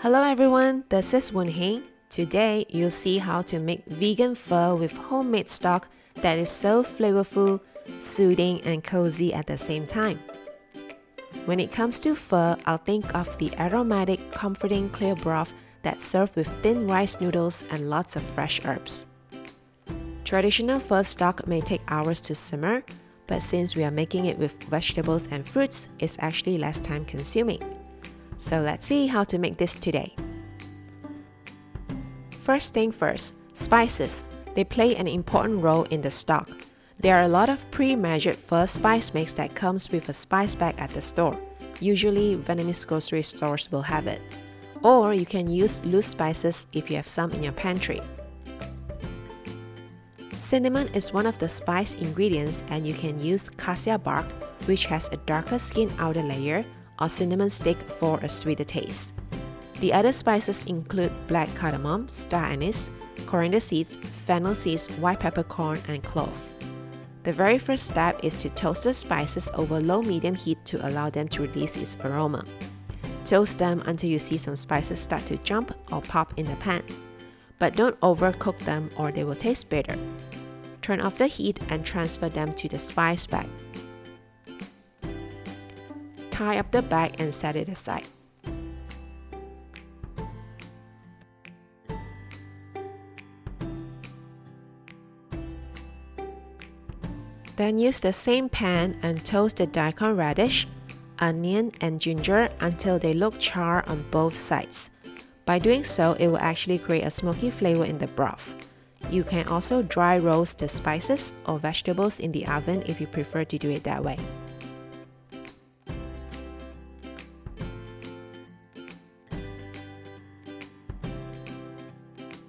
Hello everyone, this is WoonHeng. Today you'll see how to make vegan pho with homemade stock that is so flavorful, soothing and cozy at the same time. When it comes to pho, I'll think of the aromatic, comforting clear broth that's served with thin rice noodles and lots of fresh herbs. Traditional pho stock may take hours to simmer, but since we are making it with vegetables and fruits, it's actually less time consuming. So let's see how to make this today. First thing first, spices. They play an important role in the stock. There are a lot of pre-measured pho spice mix that comes with a spice bag at the store. Usually, Vietnamese grocery stores will have it. Or you can use loose spices if you have some in your pantry. Cinnamon is one of the spice ingredients and you can use cassia bark, which has a darker skin outer layer, or cinnamon stick for a sweeter taste. The other spices include black cardamom, star anise, coriander seeds, fennel seeds, white peppercorn, and clove. The very first step is to toast the spices over low-medium heat to allow them to release its aroma. Toast them until you see some spices start to jump or pop in the pan. But don't overcook them or they will taste bitter. Turn off the heat and transfer them to the spice bag. Tie up the bag and set it aside. Then use the same pan and toast the daikon radish, onion, and ginger until they look charred on both sides. By doing so, it will actually create a smoky flavor in the broth. You can also dry roast the spices or vegetables in the oven if you prefer to do it that way.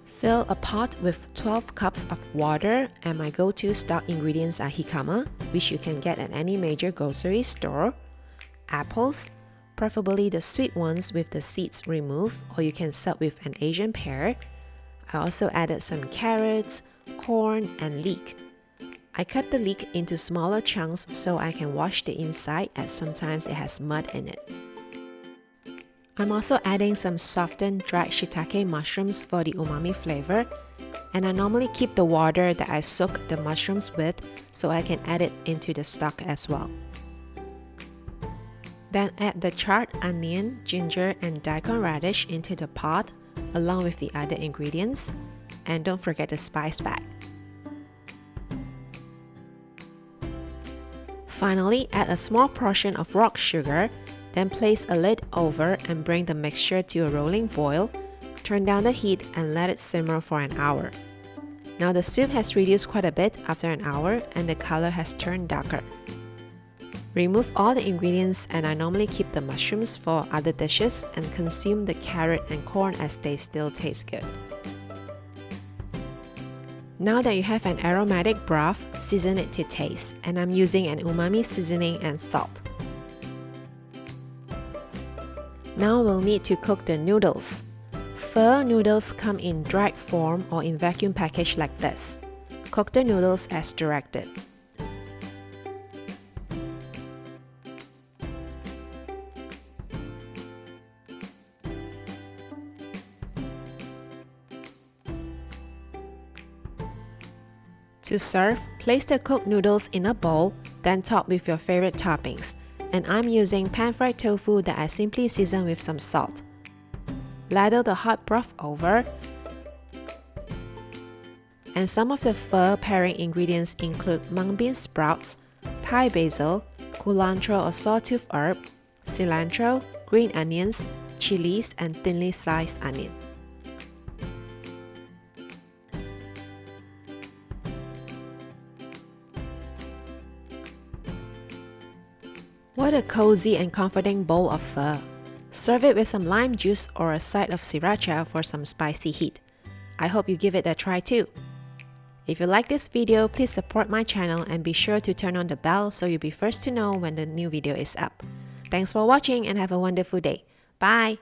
Fill a pot with 12 cups of water, and my go-to stock ingredients are jicama, which you can get at any major grocery store, apples, preferably the sweet ones with the seeds removed, or you can serve with an Asian pear. I also added some carrots, corn, and leek. I cut the leek into smaller chunks so I can wash the inside, as sometimes it has mud in it. I'm also adding some softened dried shiitake mushrooms for the umami flavor, and I normally keep the water that I soak the mushrooms with so I can add it into the stock as well. Then add the charred onion, ginger, and daikon radish into the pot along with the other ingredients, and don't forget the spice bag. Finally, add a small portion of rock sugar. Then place a lid over and bring the mixture to a rolling boil. Turn down the heat and let it simmer for an hour. Now the soup has reduced quite a bit after an hour and the color has turned darker. Remove all the ingredients, and I normally keep the mushrooms for other dishes and consume the carrot and corn as they still taste good. Now that you have an aromatic broth, season it to taste, and I'm using an umami seasoning and salt. Now we'll need to cook the noodles. Pho noodles come in dried form or in vacuum package like this. Cook the noodles as directed. To serve, place the cooked noodles in a bowl, then top with your favorite toppings. And I'm using pan-fried tofu that I simply season with some salt. Ladle the hot broth over. And some of the pho pairing ingredients include mung bean sprouts, Thai basil, culantro or sawtooth herb, cilantro, green onions, chilies, and thinly sliced onion. What a cozy and comforting bowl of pho. Serve it with some lime juice or a side of sriracha for some spicy heat. I hope you give it a try too. If you like this video, please support my channel and be sure to turn on the bell so you'll be first to know when the new video is up. Thanks for watching and have a wonderful day. Bye!